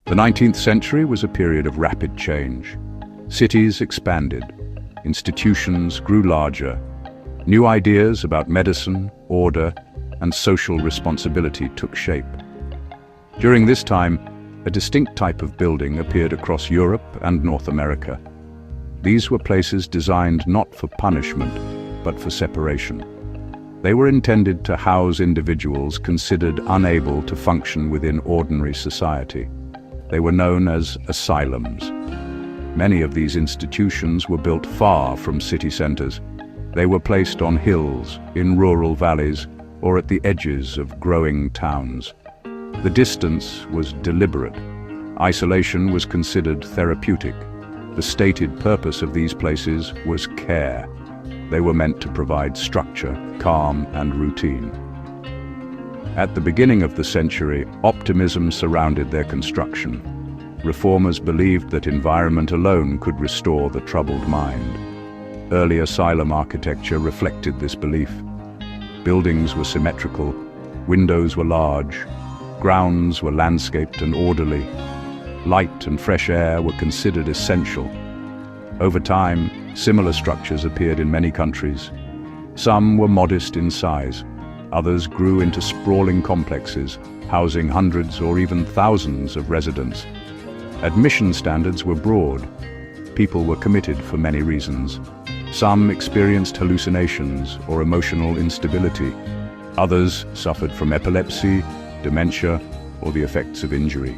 The 19th century was a period of rapid change. Cities expanded, institutions grew larger, new ideas about medicine, order, and social responsibility took shape. During this time, a distinct type of building appeared across Europe and North America. These were places designed not for punishment, but for separation. They were intended to house individuals considered unable to function within ordinary society. They were known as asylums. Many of these institutions were built far from city centers. They were placed on hills, in rural valleys, or at the edges of growing towns. The distance was deliberate. Isolation was considered therapeutic. The stated purpose of these places was care. They were meant to provide structure, calm, and routine. At the beginning of the century, optimism surrounded their construction. Reformers believed that environment alone could restore the troubled mind. Early asylum architecture reflected this belief. Buildings were symmetrical, windows were large, grounds were landscaped and orderly. Light and fresh air were considered essential. Over time, similar structures appeared in many countries. Some were modest in size. Others grew into sprawling complexes, housing hundreds or even thousands of residents. Admission standards were broad. People were committed for many reasons. Some experienced hallucinations or emotional instability. Others suffered from epilepsy, dementia, or the effects of injury.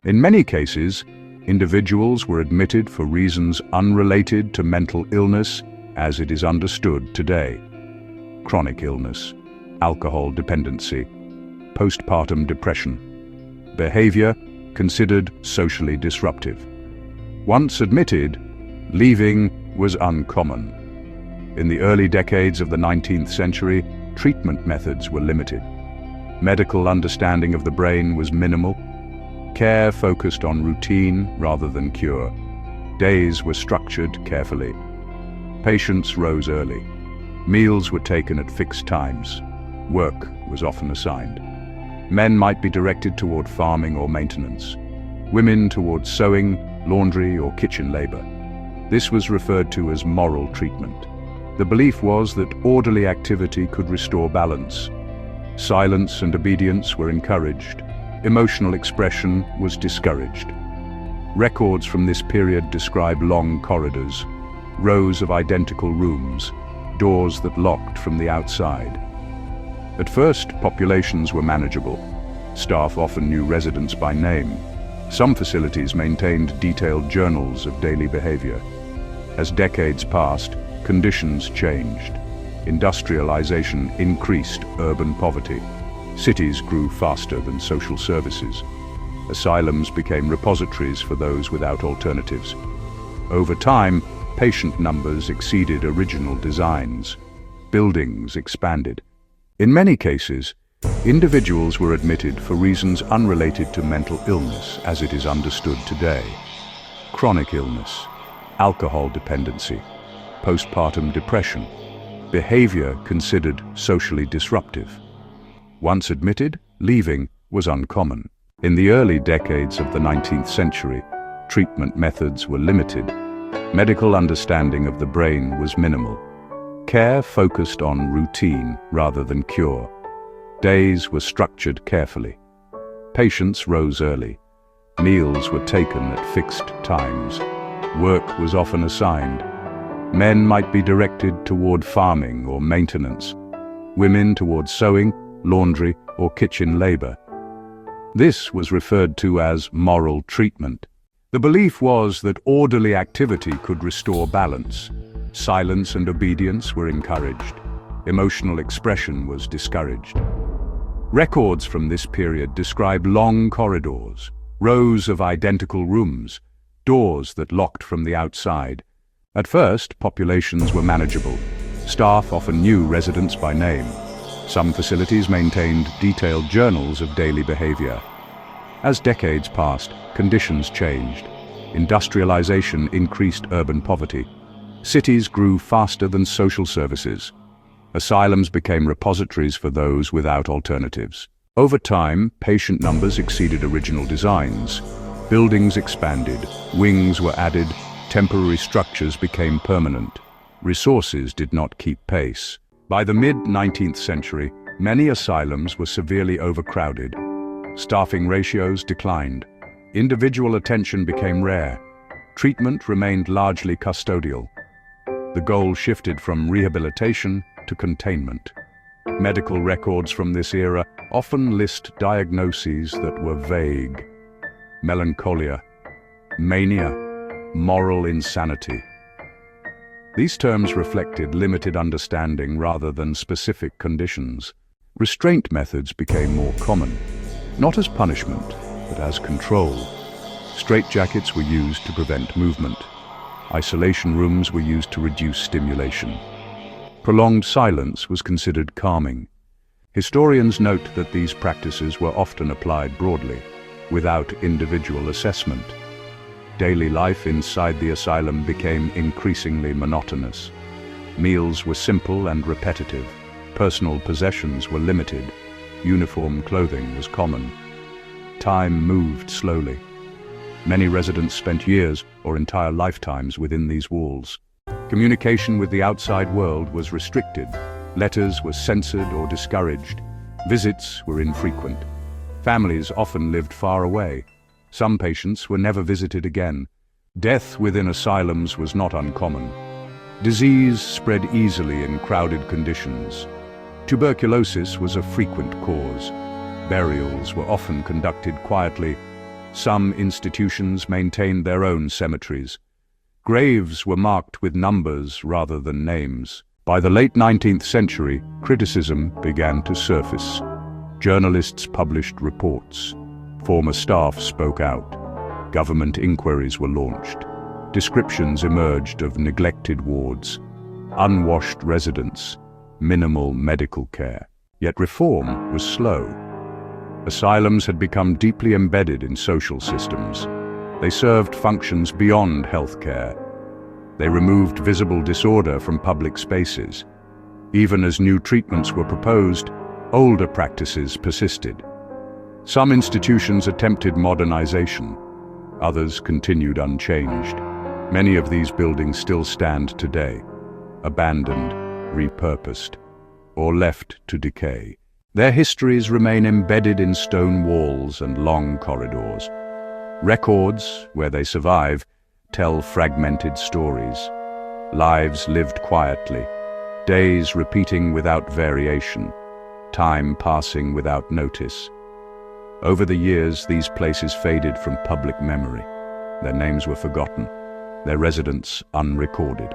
In many cases, individuals were admitted for reasons unrelated to mental illness as it is understood today. Chronic illness, alcohol dependency, postpartum depression. Behavior considered socially disruptive. Once admitted, leaving was uncommon. In the early decades of the 19th century, treatment methods were limited. Medical understanding of the brain was minimal. Care focused on routine rather than cure. Days were structured carefully. Patients rose early. Meals were taken at fixed times. Work was often assigned. Men might be directed toward farming or maintenance. Women toward sewing, laundry, or kitchen labor. This was referred to as moral treatment. The belief was that orderly activity could restore balance. Silence and obedience were encouraged. Emotional expression was discouraged. Records from this period describe long corridors, rows of identical rooms, doors that locked from the outside. At first, populations were manageable. Staff often knew residents by name. Some facilities maintained detailed journals of daily behavior. As decades passed, conditions changed. Industrialization increased urban poverty. Cities grew faster than social services. Asylums became repositories for those without alternatives. Over time, patient numbers exceeded original designs. Buildings expanded. In many cases, individuals were admitted for reasons unrelated to mental illness as it is understood today. Chronic illness, alcohol dependency, postpartum depression, behavior considered socially disruptive. Once admitted, leaving was uncommon. In the early decades of the 19th century, treatment methods were limited. Medical understanding of the brain was minimal. Care focused on routine rather than cure. Days were structured carefully. Patients rose early. Meals were taken at fixed times. Work was often assigned. Men might be directed toward farming or maintenance. Women toward sewing, laundry, or kitchen labor. This was referred to as moral treatment. The belief was that orderly activity could restore balance. Silence and obedience were encouraged. Emotional expression was discouraged. Records from this period describe long corridors, rows of identical rooms, doors that locked from the outside. At first, populations were manageable. Staff often knew residents by name. Some facilities maintained detailed journals of daily behavior. As decades passed, conditions changed. Industrialization increased urban poverty. Cities grew faster than social services. Asylums became repositories for those without alternatives. Over time, patient numbers exceeded original designs. Buildings expanded, wings were added, temporary structures became permanent. Resources did not keep pace. By the mid-19th century, many asylums were severely overcrowded. Staffing ratios declined. Individual attention became rare. Treatment remained largely custodial. The goal shifted from rehabilitation to containment. Medical records from this era often list diagnoses that were vague. Melancholia, mania, moral insanity. These terms reflected limited understanding rather than specific conditions. Restraint methods became more common, not as punishment, but as control. Straitjackets were used to prevent movement. Isolation rooms were used to reduce stimulation. Prolonged silence was considered calming. Historians note that these practices were often applied broadly, without individual assessment. Daily life inside the asylum became increasingly monotonous. Meals were simple and repetitive. Personal possessions were limited. Uniform clothing was common. Time moved slowly. Many residents spent years or entire lifetimes within these walls. Communication with the outside world was restricted. Letters were censored or discouraged. Visits were infrequent. Families often lived far away. Some patients were never visited again. Death within asylums was not uncommon. Disease spread easily in crowded conditions. Tuberculosis was a frequent cause. Burials were often conducted quietly. Some institutions maintained their own cemeteries. Graves were marked with numbers rather than names. By the late 19th century, criticism began to surface. Journalists published reports. Former staff spoke out. Government inquiries were launched. Descriptions emerged of neglected wards, unwashed residents, minimal medical care. Yet reform was slow. Asylums had become deeply embedded in social systems. They served functions beyond healthcare. They removed visible disorder from public spaces. Even as new treatments were proposed, older practices persisted. Some institutions attempted modernization. Others continued unchanged. Many of these buildings still stand today, abandoned, repurposed, or left to decay. Their histories remain embedded in stone walls and long corridors. Records, where they survive, tell fragmented stories. Lives lived quietly, days repeating without variation, time passing without notice. Over the years, these places faded from public memory. Their names were forgotten, their residents unrecorded.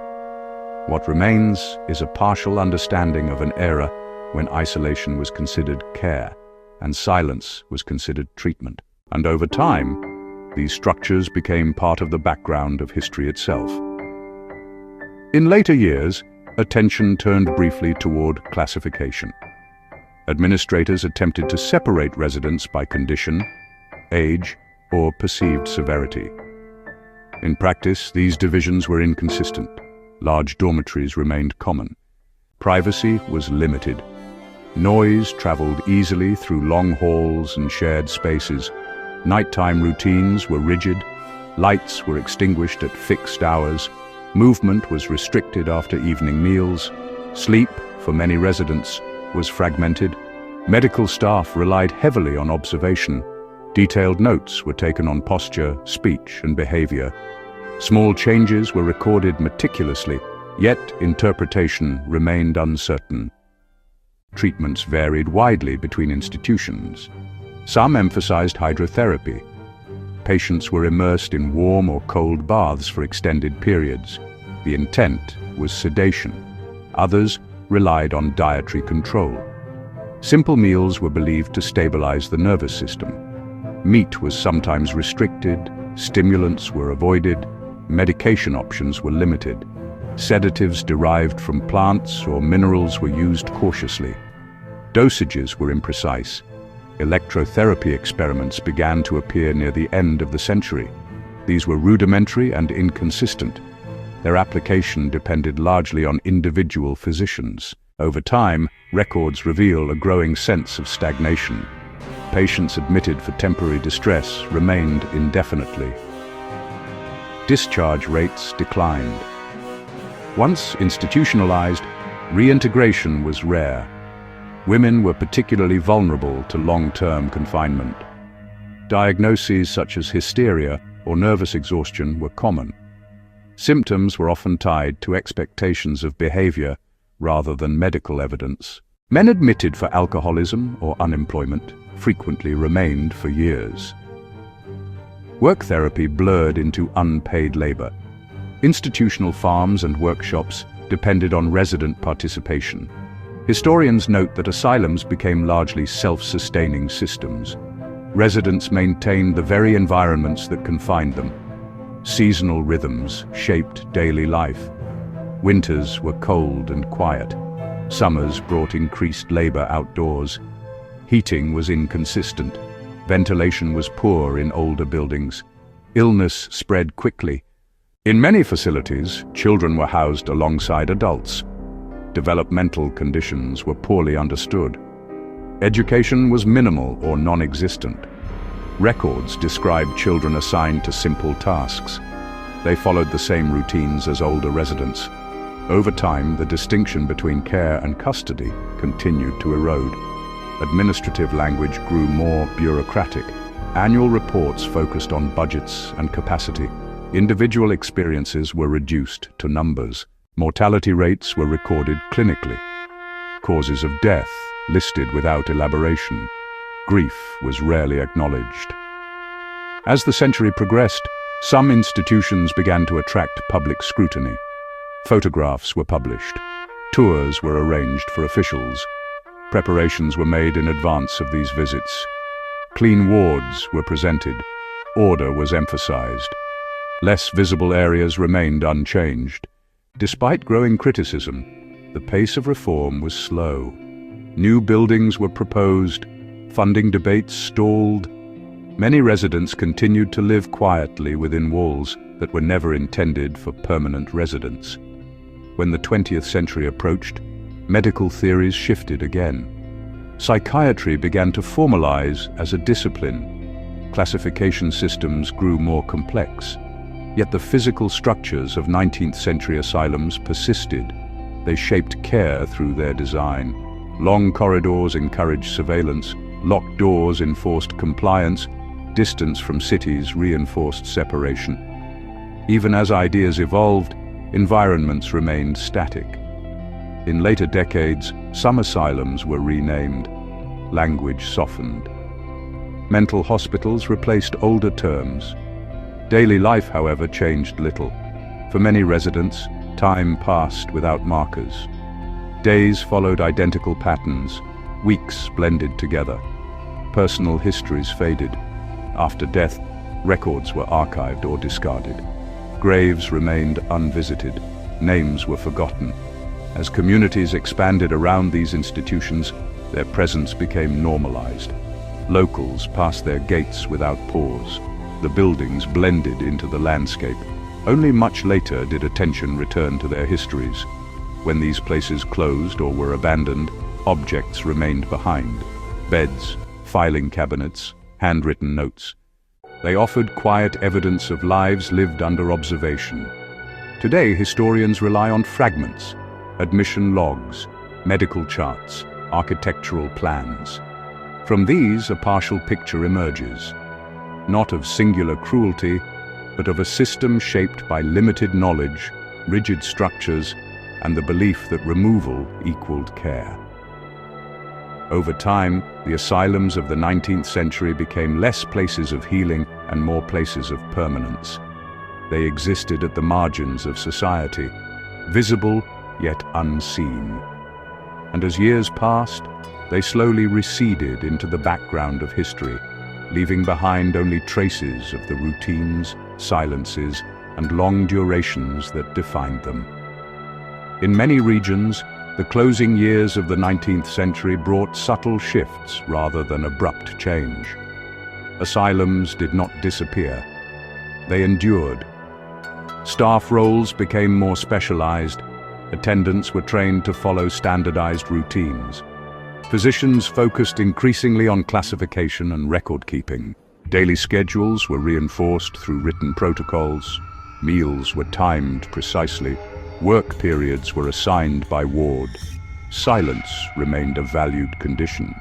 What remains is a partial understanding of an era when isolation was considered care and silence was considered treatment. And over time, these structures became part of the background of history itself. In later years, attention turned briefly toward classification. Administrators attempted to separate residents by condition, age, or perceived severity. In practice, these divisions were inconsistent. Large dormitories remained common. Privacy was limited. Noise traveled easily through long halls and shared spaces. Nighttime routines were rigid. Lights were extinguished at fixed hours. Movement was restricted after evening meals. Sleep, for many residents, was fragmented. Medical staff relied heavily on observation. Detailed notes were taken on posture, speech, and behavior. Small changes were recorded meticulously, yet interpretation remained uncertain. Treatments varied widely between institutions. Some emphasized hydrotherapy. Patients were immersed in warm or cold baths for extended periods. The intent was sedation. Others relied on dietary control. Simple meals were believed to stabilize the nervous system. Meat was sometimes restricted, stimulants were avoided, medication options were limited. Sedatives derived from plants or minerals were used cautiously. Dosages were imprecise. Electrotherapy experiments began to appear near the end of the century. These were rudimentary and inconsistent. Their application depended largely on individual physicians. Over time, records reveal a growing sense of stagnation. Patients admitted for temporary distress remained indefinitely. Discharge rates declined. Once institutionalized, reintegration was rare. Women were particularly vulnerable to long-term confinement. Diagnoses such as hysteria or nervous exhaustion were common. Symptoms were often tied to expectations of behavior rather than medical evidence. Men admitted for alcoholism or unemployment frequently remained for years. Work therapy blurred into unpaid labor. Institutional farms and workshops depended on resident participation. Historians note that asylums became largely self-sustaining systems. Residents maintained the very environments that confined them. Seasonal rhythms shaped daily life. Winters were cold and quiet. Summers brought increased labor outdoors. Heating was inconsistent. Ventilation was poor in older buildings. Illness spread quickly. In many facilities, children were housed alongside adults. Developmental conditions were poorly understood. Education was minimal or non-existent. Records described children assigned to simple tasks. They followed the same routines as older residents. Over time, the distinction between care and custody continued to erode. Administrative language grew more bureaucratic. Annual reports focused on budgets and capacity. Individual experiences were reduced to numbers. Mortality rates were recorded clinically. Causes of death listed without elaboration. Grief was rarely acknowledged. As the century progressed, some institutions began to attract public scrutiny. Photographs were published. Tours were arranged for officials. Preparations were made in advance of these visits. Clean wards were presented. Order was emphasized. Less visible areas remained unchanged. Despite growing criticism, the pace of reform was slow. New buildings were proposed. Funding debates stalled. Many residents continued to live quietly within walls that were never intended for permanent residence. When the 20th century approached, medical theories shifted again. Psychiatry began to formalize as a discipline. Classification systems grew more complex. Yet the physical structures of 19th century asylums persisted. They shaped care through their design. Long corridors encouraged surveillance. Locked doors enforced compliance. Distance from cities reinforced separation. Even as ideas evolved, environments remained static. In later decades, some asylums were renamed. Language softened. Mental hospitals replaced older terms. Daily life, however, changed little. For many residents, time passed without markers. Days followed identical patterns. Weeks blended together. Personal histories faded. After death, records were archived or discarded. Graves remained unvisited. Names were forgotten. As communities expanded around these institutions, their presence became normalized. Locals passed their gates without pause. The buildings blended into the landscape. Only much later did attention return to their histories. When these places closed or were abandoned, objects remained behind. Beds, filing cabinets, handwritten notes. They offered quiet evidence of lives lived under observation. Today, historians rely on fragments, admission logs, medical charts, architectural plans. From these, a partial picture emerges, not of singular cruelty, but of a system shaped by limited knowledge, rigid structures, and the belief that removal equaled care. Over time, the asylums of the 19th century became less places of healing and more places of permanence. They existed at the margins of society, visible yet unseen. And as years passed, they slowly receded into the background of history, leaving behind only traces of the routines, silences, and long durations that defined them. In many regions, the closing years of the 19th century brought subtle shifts rather than abrupt change. Asylums did not disappear. They endured. Staff roles became more specialized. Attendants were trained to follow standardized routines. Physicians focused increasingly on classification and record-keeping. Daily schedules were reinforced through written protocols. Meals were timed precisely. Work periods were assigned by ward. Silence remained a valued condition.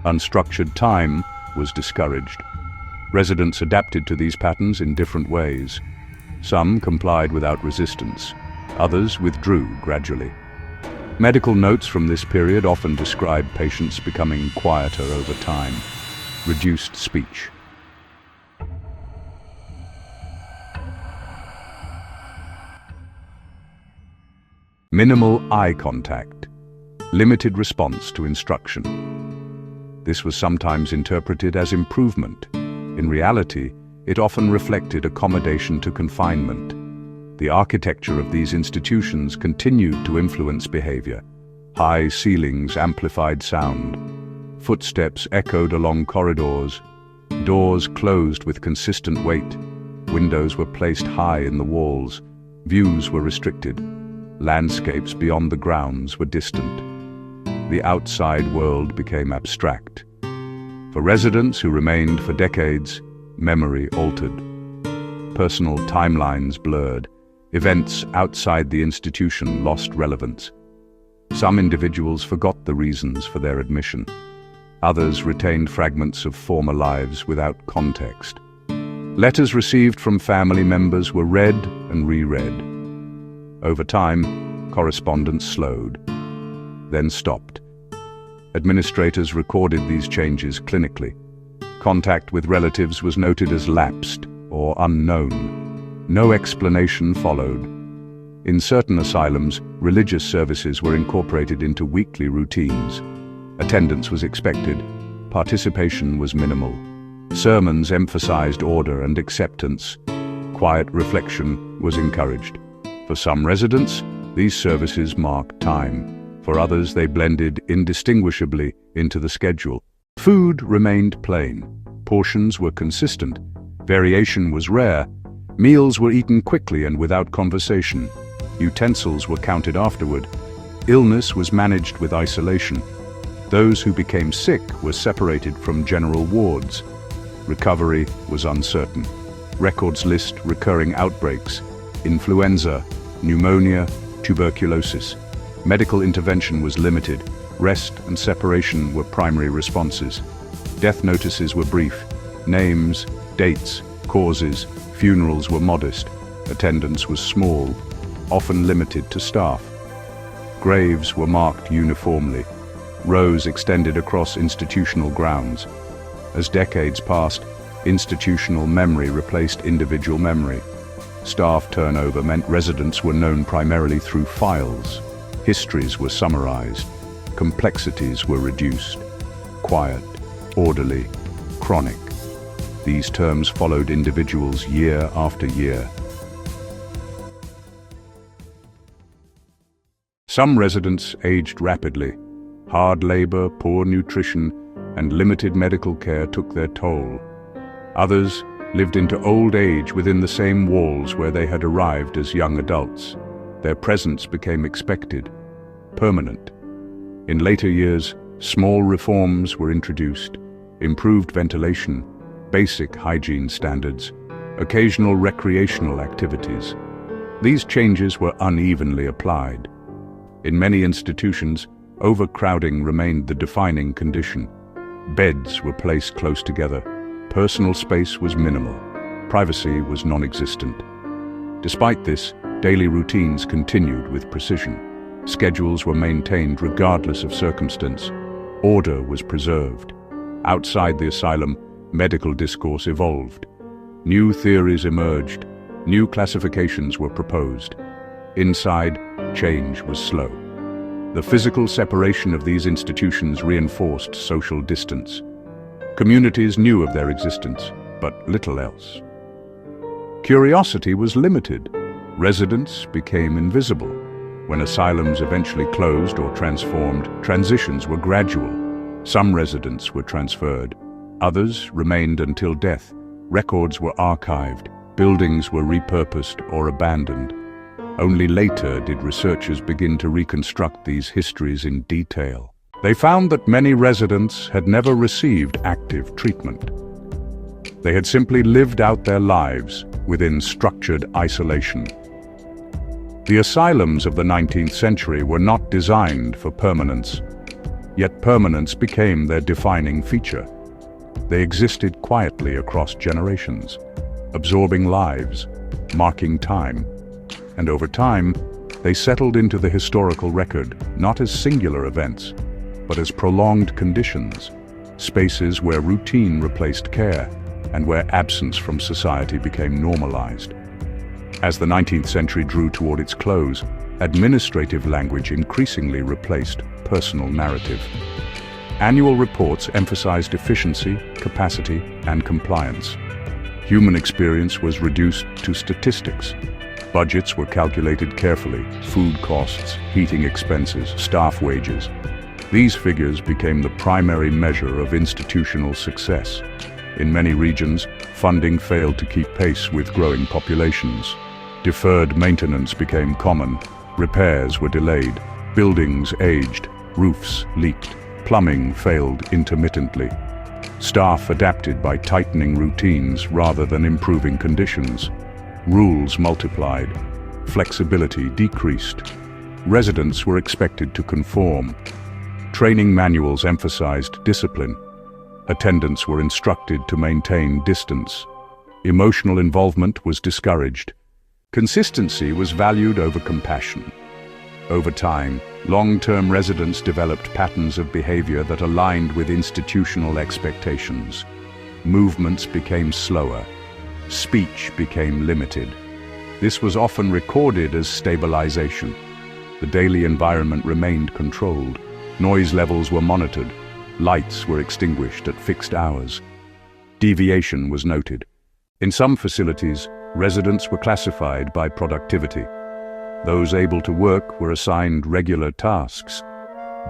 Unstructured time was discouraged. Residents adapted to these patterns in different ways. Some complied without resistance. Others withdrew gradually. Medical notes from this period often describe patients becoming quieter over time. Reduced speech. Minimal eye contact. Limited response to instruction. This was sometimes interpreted as improvement. In reality, it often reflected accommodation to confinement. The architecture of these institutions continued to influence behavior. High ceilings amplified sound. Footsteps echoed along corridors. Doors closed with consistent weight. Windows were placed high in the walls. Views were restricted. Landscapes beyond the grounds were distant. The outside world became abstract. For residents who remained for decades, memory altered. Personal timelines blurred. Events outside the institution lost relevance. Some individuals forgot the reasons for their admission. Others retained fragments of former lives without context. Letters received from family members were read and reread. Over time, correspondence slowed, then stopped. Administrators recorded these changes clinically. Contact with relatives was noted as lapsed or unknown. No explanation followed. In certain asylums, religious services were incorporated into weekly routines. Attendance was expected. Participation was minimal. Sermons emphasized order and acceptance. Quiet reflection was encouraged. For some residents, these services marked time. For others, they blended indistinguishably into the schedule. Food remained plain. Portions were consistent. Variation was rare. Meals were eaten quickly and without conversation. Utensils were counted afterward. Illness was managed with isolation. Those who became sick were separated from general wards. Recovery was uncertain. Records list recurring outbreaks: influenza, pneumonia, tuberculosis. Medical intervention was limited. Rest and separation were primary responses. Death notices were brief. Names, dates, causes, funerals were modest. Attendance was small, often limited to staff. Graves were marked uniformly. Rows extended across institutional grounds. As decades passed, institutional memory replaced individual memory. Staff turnover meant residents were known primarily through files. Histories were summarized. Complexities were reduced. Quiet, orderly, chronic. These terms followed individuals year after year. Some residents aged rapidly. Hard labor, poor nutrition, and limited medical care took their toll. Others lived into old age within the same walls where they had arrived as young adults. Their presence became expected, permanent. In later years, small reforms were introduced: improved ventilation, basic hygiene standards, occasional recreational activities. These changes were unevenly applied. In many institutions, overcrowding remained the defining condition. Beds were placed close together. Personal space was minimal. Privacy was non-existent. Despite this, daily routines continued with precision. Schedules were maintained regardless of circumstance. Order was preserved. Outside the asylum, medical discourse evolved. New theories emerged. New classifications were proposed. Inside, change was slow. The physical separation of these institutions reinforced social distance. Communities knew of their existence, but little else. Curiosity was limited. Residents became invisible. When asylums eventually closed or transformed, transitions were gradual. Some residents were transferred. Others remained until death. Records were archived. Buildings were repurposed or abandoned. Only later did researchers begin to reconstruct these histories in detail. They found that many residents had never received active treatment. They had simply lived out their lives within structured isolation. The asylums of the 19th century were not designed for permanence, yet permanence became their defining feature. They existed quietly across generations, absorbing lives, marking time, and over time, they settled into the historical record, not as singular events, but as prolonged conditions, spaces where routine replaced care, and where absence from society became normalized. As the 19th century drew toward its close, administrative language increasingly replaced personal narrative. Annual reports emphasized efficiency, capacity, and compliance. Human experience was reduced to statistics. Budgets were calculated carefully: food costs, heating expenses, staff wages. These figures became the primary measure of institutional success. In many regions, funding failed to keep pace with growing populations. Deferred maintenance became common. Repairs were delayed. Buildings aged. Roofs leaked. Plumbing failed intermittently. Staff adapted by tightening routines rather than improving conditions. Rules multiplied. Flexibility decreased. Residents were expected to conform. Training manuals emphasized discipline. Attendants were instructed to maintain distance. Emotional involvement was discouraged. Consistency was valued over compassion. Over time, long-term residents developed patterns of behavior that aligned with institutional expectations. Movements became slower. Speech became limited. This was often recorded as stabilization. The daily environment remained controlled. Noise levels were monitored. Lights were extinguished at fixed hours. Deviation was noted. In some facilities, residents were classified by productivity. Those able to work were assigned regular tasks.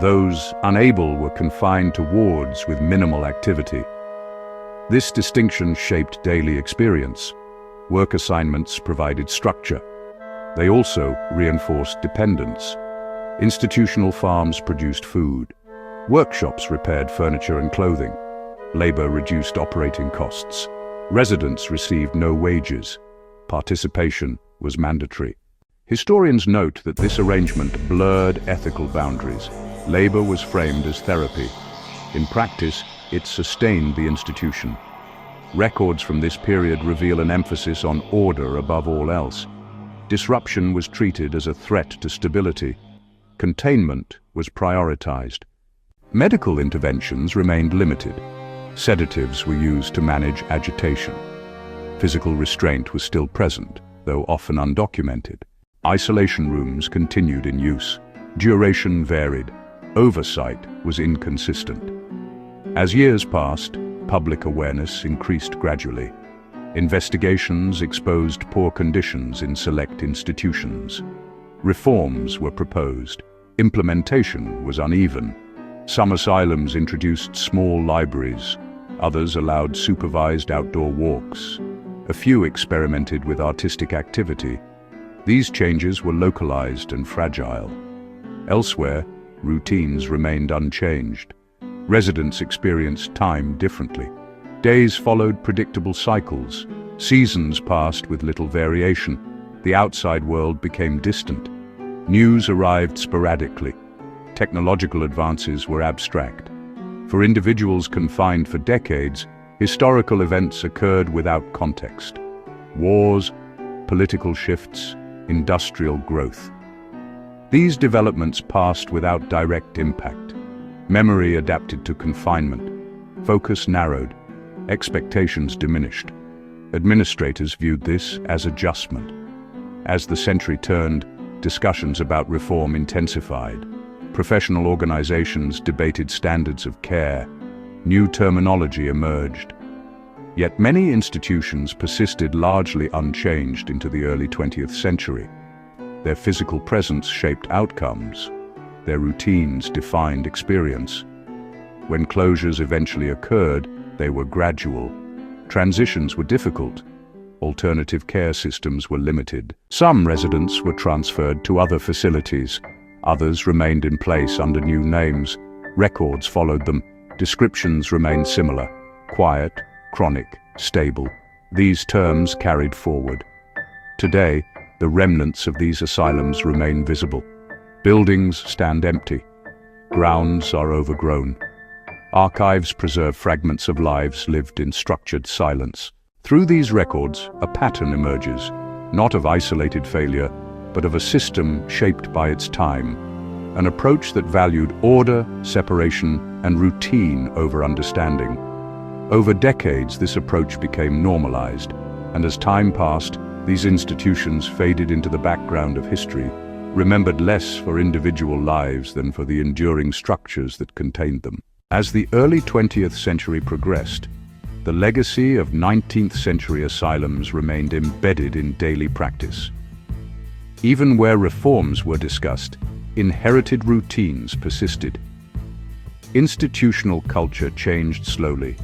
Those unable were confined to wards with minimal activity. This distinction shaped daily experience. Work assignments provided structure. They also reinforced dependence. Institutional farms produced food. Workshops repaired furniture and clothing. Labor reduced operating costs. Residents received no wages. Participation was mandatory. Historians note that this arrangement blurred ethical boundaries. Labor was framed as therapy. In practice, it sustained the institution. Records from this period reveal an emphasis on order above all else. Disruption was treated as a threat to stability. Containment was prioritized. Medical interventions remained limited. Sedatives were used to manage agitation. Physical restraint was still present, though often undocumented. Isolation rooms continued in use. Duration varied. Oversight was inconsistent. As years passed, public awareness increased gradually. Investigations exposed poor conditions in select institutions. Reforms were proposed. Implementation was uneven. Some asylums introduced small libraries. Others allowed supervised outdoor walks. A few experimented with artistic activity. These changes were localized and fragile. Elsewhere, routines remained unchanged. Residents experienced time differently. Days followed predictable cycles. Seasons passed with little variation. The outside world became distant. News arrived sporadically. Technological advances were abstract. For individuals confined for decades, historical events occurred without context. Wars, political shifts, industrial growth. These developments passed without direct impact. Memory adapted to confinement. Focus narrowed. Expectations diminished. Administrators viewed this as adjustment. As the century turned, discussions about reform intensified. Professional organizations debated standards of care. New terminology emerged. Yet many institutions persisted largely unchanged into the early 20th century. Their physical presence shaped outcomes. Their routines defined experience. When closures eventually occurred, they were gradual. Transitions were difficult. Alternative care systems were limited. Some residents were transferred to other facilities. Others remained in place under new names. Records followed them. Descriptions remained similar: quiet, chronic, stable. These terms carried forward. Today, the remnants of these asylums remain visible. Buildings stand empty. Grounds are overgrown. Archives preserve fragments of lives lived in structured silence. Through these records, a pattern emerges, not of isolated failure, but of a system shaped by its time, an approach that valued order, separation, and routine over understanding. Over decades, this approach became normalized, and as time passed, these institutions faded into the background of history, remembered less for individual lives than for the enduring structures that contained them. As the early 20th century progressed, the legacy of 19th century asylums remained embedded in daily practice. Even where reforms were discussed, inherited routines persisted. Institutional culture changed slowly.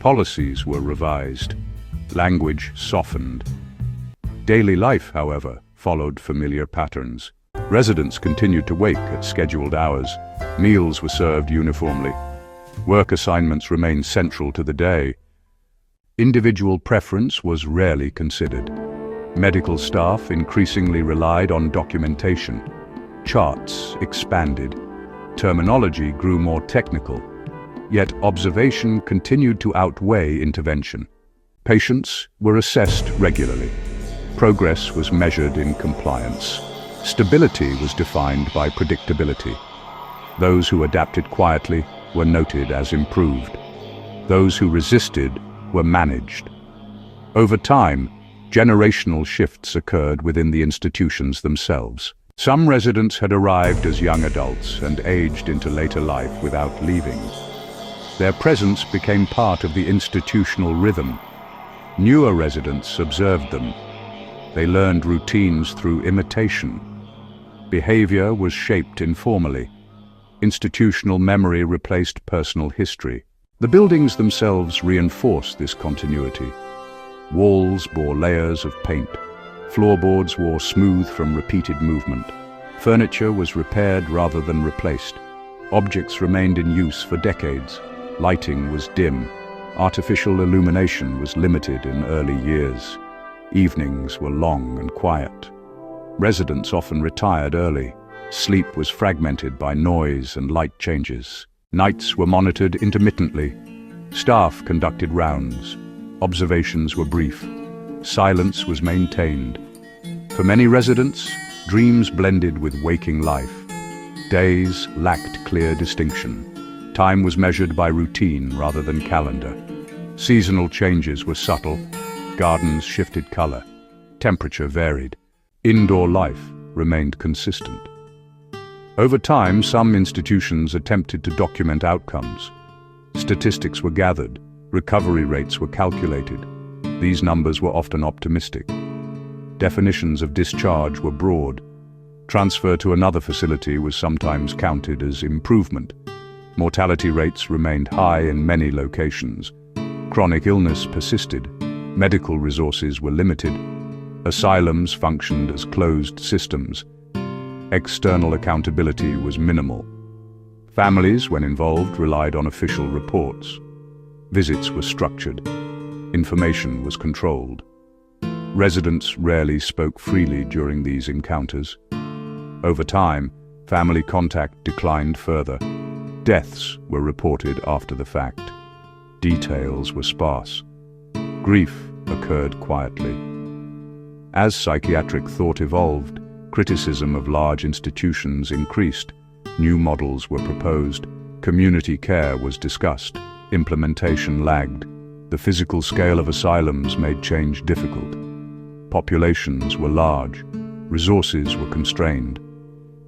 Policies were revised. Language softened. Daily life, however, followed familiar patterns. Residents continued to wake at scheduled hours. Meals were served uniformly. Work assignments remained central to the day. Individual preference was rarely considered. Medical staff increasingly relied on documentation. Charts expanded. Terminology grew more technical. Yet observation continued to outweigh intervention. Patients were assessed regularly. Progress was measured in compliance. Stability was defined by predictability. Those who adapted quietly were noted as improved. Those who resisted were managed. Over time, generational shifts occurred within the institutions themselves. Some residents had arrived as young adults and aged into later life without leaving. Their presence became part of the institutional rhythm. Newer residents observed them. They learned routines through imitation. Behavior was shaped informally. Institutional memory replaced personal history. The buildings themselves reinforced this continuity. Walls bore layers of paint. Floorboards wore smooth from repeated movement. Furniture was repaired rather than replaced. Objects remained in use for decades. Lighting was dim. Artificial illumination was limited in early years. Evenings were long and quiet. Residents often retired early. Sleep was fragmented by noise and light changes. Nights were monitored intermittently. Staff conducted rounds. Observations were brief. Silence was maintained. For many residents, dreams blended with waking life. Days lacked clear distinction. Time was measured by routine rather than calendar. Seasonal changes were subtle. Gardens shifted color. Temperature varied. Indoor life remained consistent. Over time, some institutions attempted to document outcomes. Statistics were gathered. Recovery rates were calculated. These numbers were often optimistic. Definitions of discharge were broad. Transfer to another facility was sometimes counted as improvement. Mortality rates remained high in many locations. Chronic illness persisted. Medical resources were limited. Asylums functioned as closed systems. External accountability was minimal. Families, when involved, relied on official reports. Visits were structured. Information was controlled. Residents rarely spoke freely during these encounters. Over time, family contact declined further. Deaths were reported after the fact. Details were sparse. Grief occurred quietly. As psychiatric thought evolved, criticism of large institutions increased. New models were proposed. Community care was discussed. Implementation lagged. The physical scale of asylums made change difficult. Populations were large. Resources were constrained.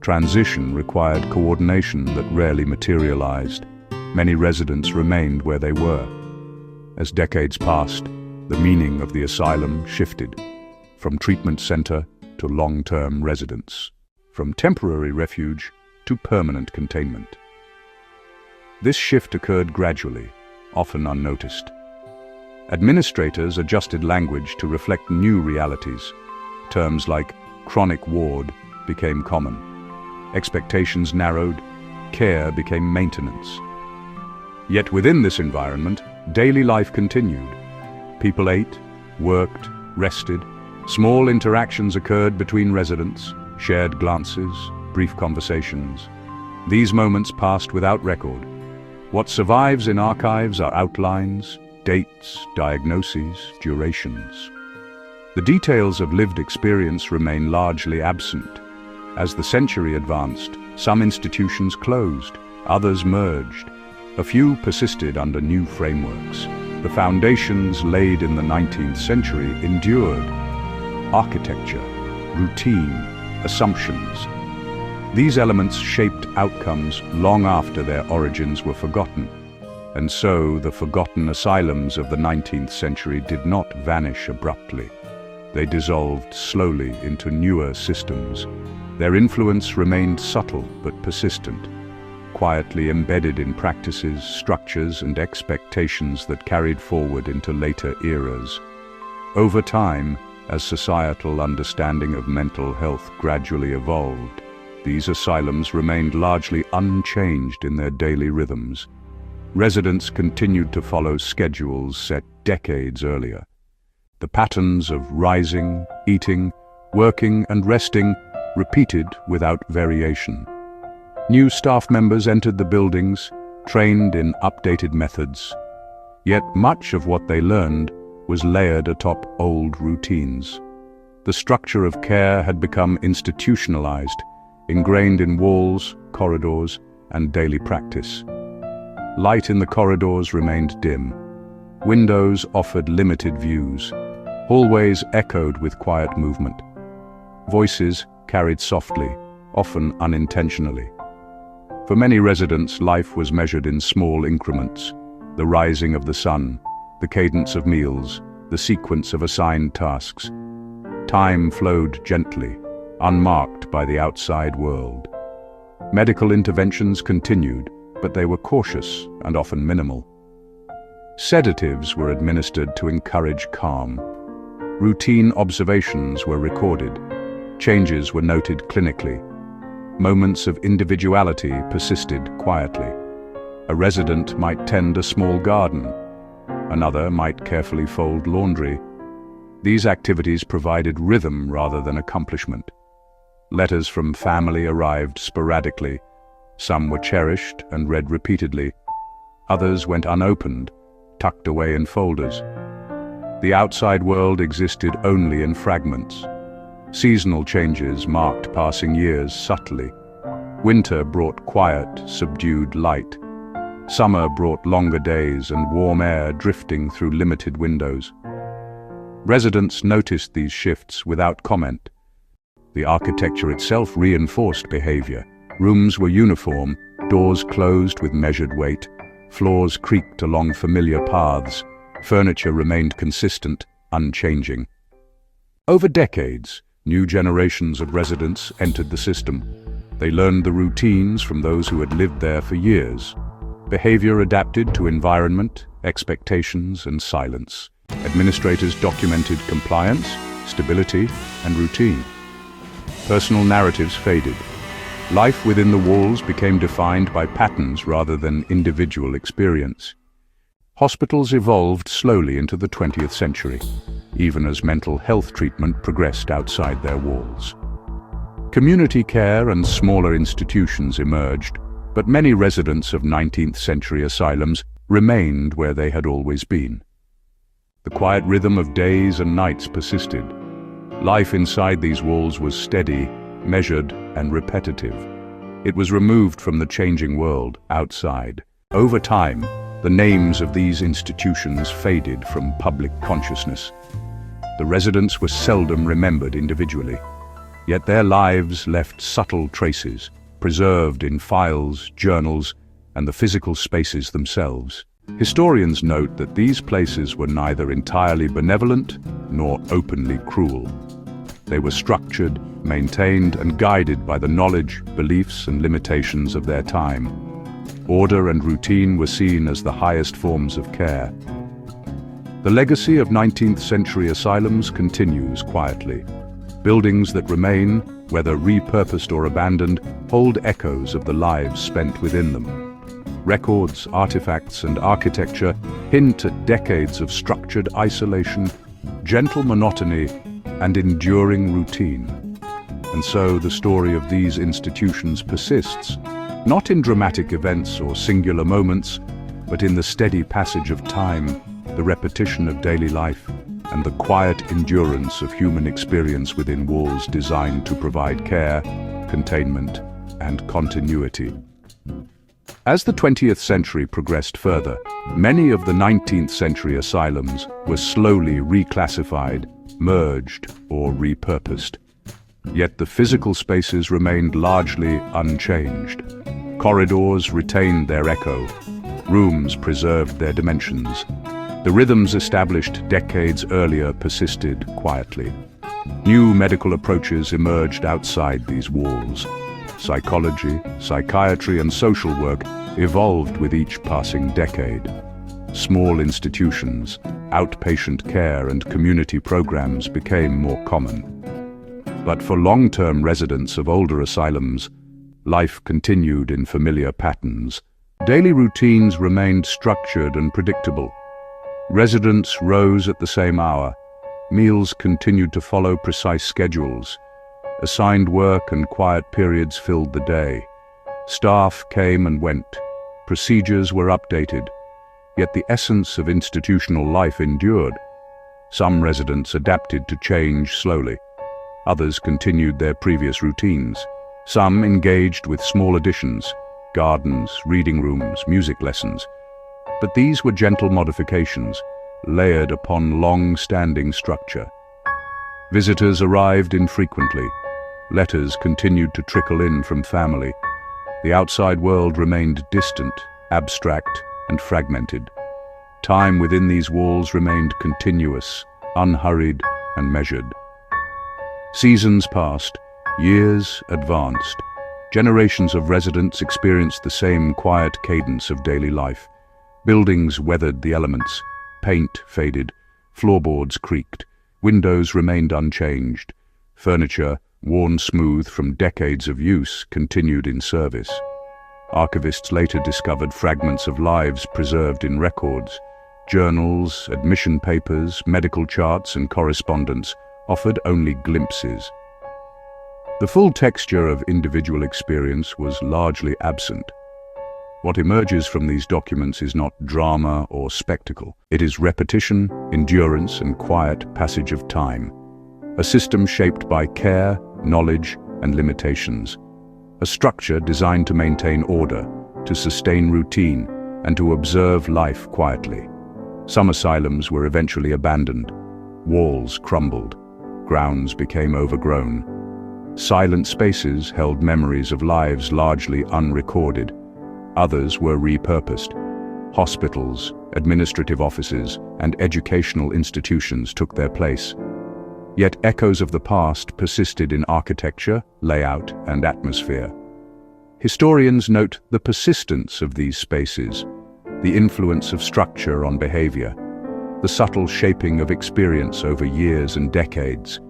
Transition required coordination that rarely materialized. Many residents remained where they were. As decades passed, the meaning of the asylum shifted, from treatment center to long-term residence, from temporary refuge to permanent containment. This shift occurred gradually, often unnoticed. Administrators adjusted language to reflect new realities. Terms like chronic ward became common. Expectations narrowed, care became maintenance. Yet within this environment, daily life continued. People ate, worked, rested. Small interactions occurred between residents, shared glances, brief conversations. These moments passed without record. What survives in archives are outlines, dates, diagnoses, durations. The details of lived experience remain largely absent. As the century advanced, some institutions closed, others merged. A few persisted under new frameworks. The foundations laid in the 19th century endured. Architecture, routine, assumptions. These elements shaped outcomes long after their origins were forgotten. And so the forgotten asylums of the 19th century did not vanish abruptly. They dissolved slowly into newer systems. Their influence remained subtle but persistent, quietly embedded in practices, structures, and expectations that carried forward into later eras. Over time, as societal understanding of mental health gradually evolved, these asylums remained largely unchanged in their daily rhythms. Residents continued to follow schedules set decades earlier. The patterns of rising, eating, working, and resting repeated without variation. New staff members entered the buildings, trained in updated methods. Yet much of what they learned was layered atop old routines. The structure of care had become institutionalized, ingrained in walls, corridors, and daily practice. Light in the corridors remained dim. Windows offered limited views. Hallways echoed with quiet movement. Voices carried softly, often unintentionally. For many residents, life was measured in small increments: the rising of the sun, the cadence of meals, the sequence of assigned tasks. Time flowed gently, unmarked by the outside world. Medical interventions continued, but they were cautious and often minimal. Sedatives were administered to encourage calm. Routine observations were recorded. Changes were noted clinically. Moments of individuality persisted quietly. A resident might tend a small garden. Another might carefully fold laundry. These activities provided rhythm rather than accomplishment. Letters from family arrived sporadically. Some were cherished and read repeatedly. Others went unopened, tucked away in folders. The outside world existed only in fragments. Seasonal changes marked passing years subtly. Winter brought quiet, subdued light. Summer brought longer days and warm air drifting through limited windows. Residents noticed these shifts without comment. The architecture itself reinforced behavior. Rooms were uniform, doors closed with measured weight, floors creaked along familiar paths, furniture remained consistent, unchanging. Over decades, new generations of residents entered the system. They learned the routines from those who had lived there for years. Behavior adapted to environment, expectations, and silence. Administrators documented compliance, stability, and routine. Personal narratives faded. Life within the walls became defined by patterns rather than individual experience. Hospitals evolved slowly into the 20th century, even as mental health treatment progressed outside their walls. Community care and smaller institutions emerged, but many residents of 19th century asylums remained where they had always been. The quiet rhythm of days and nights persisted. Life inside these walls was steady, measured, and repetitive. It was removed from the changing world outside. Over time, the names of these institutions faded from public consciousness. The residents were seldom remembered individually, yet their lives left subtle traces, preserved in files, journals, and the physical spaces themselves. Historians note that these places were neither entirely benevolent nor openly cruel. They were structured, maintained, and guided by the knowledge, beliefs, and limitations of their time. Order and routine were seen as the highest forms of care. The legacy of 19th century asylums continues quietly. Buildings that remain, whether repurposed or abandoned, hold echoes of the lives spent within them. Records, artifacts, and architecture hint at decades of structured isolation, gentle monotony, and enduring routine. And so the story of these institutions persists, not in dramatic events or singular moments, but in the steady passage of time, the repetition of daily life, and the quiet endurance of human experience within walls designed to provide care, containment, and continuity. As the 20th century progressed further, many of the 19th century asylums were slowly reclassified, merged, or repurposed. Yet the physical spaces remained largely unchanged. Corridors retained their echo, rooms preserved their dimensions. The rhythms established decades earlier persisted quietly. New medical approaches emerged outside these walls. Psychology, psychiatry, and social work evolved with each passing decade. Small institutions, outpatient care, and community programs became more common. But for long-term residents of older asylums, life continued in familiar patterns. Daily routines remained structured and predictable. Residents rose at the same hour. Meals continued to follow precise schedules. Assigned work and quiet periods filled the day. Staff came and went. Procedures were updated. Yet the essence of institutional life endured. Some residents adapted to change slowly. Others continued their previous routines. Some engaged with small additions, gardens, reading rooms, music lessons. But these were gentle modifications, layered upon long-standing structure. Visitors arrived infrequently. Letters continued to trickle in from family. The outside world remained distant, abstract, and fragmented. Time within these walls remained continuous, unhurried, and measured. Seasons passed, years advanced. Generations of residents experienced the same quiet cadence of daily life. Buildings weathered the elements. Paint faded. Floorboards creaked. Windows remained unchanged. Furniture, worn smooth from decades of use, continued in service. Archivists later discovered fragments of lives preserved in records. Journals, admission papers, medical charts, and correspondence offered only glimpses. The full texture of individual experience was largely absent. What emerges from these documents is not drama or spectacle. It is repetition, endurance, and quiet passage of time. A system shaped by care, knowledge, and limitations. A structure designed to maintain order, to sustain routine, and to observe life quietly. Some asylums were eventually abandoned. Walls crumbled. Grounds became overgrown. Silent spaces held memories of lives largely unrecorded. Others were repurposed. Hospitals, administrative offices, and educational institutions took their place. Yet echoes of the past persisted in architecture, layout, and atmosphere. Historians note the persistence of these spaces, the influence of structure on behavior, the subtle shaping of experience over years and decades.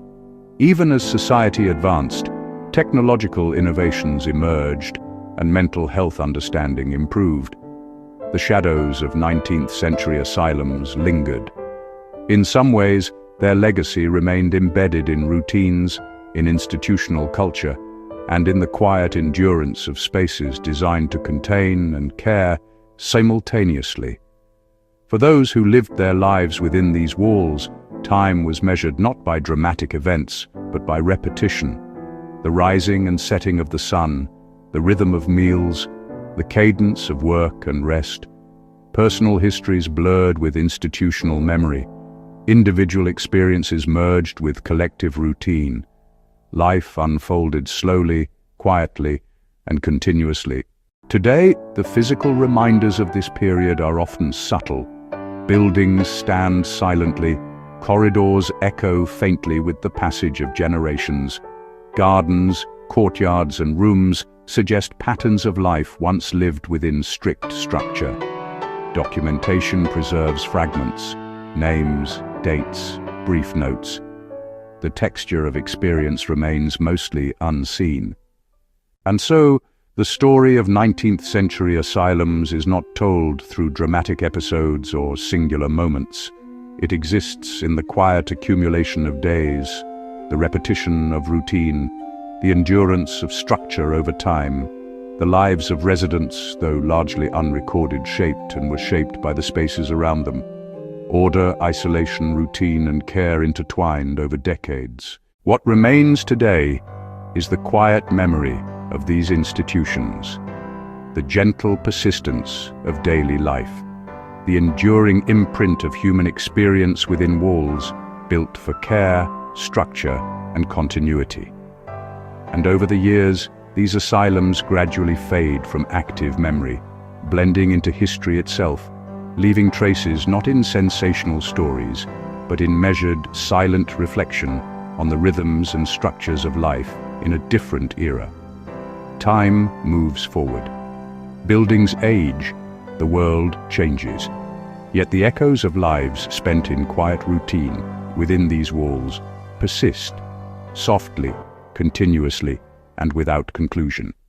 Even as society advanced, technological innovations emerged and mental health understanding improved. The shadows of 19th century asylums lingered. In some ways, their legacy remained embedded in routines, in institutional culture, and in the quiet endurance of spaces designed to contain and care simultaneously. For those who lived their lives within these walls, time was measured not by dramatic events, but by repetition. The rising and setting of the sun, the rhythm of meals, the cadence of work and rest. Personal histories blurred with institutional memory. Individual experiences merged with collective routine. Life unfolded slowly, quietly, and continuously. Today, the physical reminders of this period are often subtle. Buildings stand silently, corridors echo faintly with the passage of generations. Gardens, courtyards, and rooms suggest patterns of life once lived within strict structure. Documentation preserves fragments. names, dates, brief notes. The texture of experience remains mostly unseen. And so, the story of 19th-century asylums is not told through dramatic episodes or singular moments. It exists in the quiet accumulation of days, the repetition of routine, the endurance of structure over time. The lives of residents, though largely unrecorded, shaped and were shaped by the spaces around them. Order, isolation, routine, and care intertwined over decades. What remains today is the quiet memory of these institutions, the gentle persistence of daily life, the enduring imprint of human experience within walls built for care, structure, and continuity. And over the years, these asylums gradually fade from active memory, blending into history itself, leaving traces not in sensational stories, but in measured, silent reflection on the rhythms and structures of life in a different era. Time moves forward. Buildings age, the world changes. Yet the echoes of lives spent in quiet routine within these walls persist, softly, continuously, and without conclusion.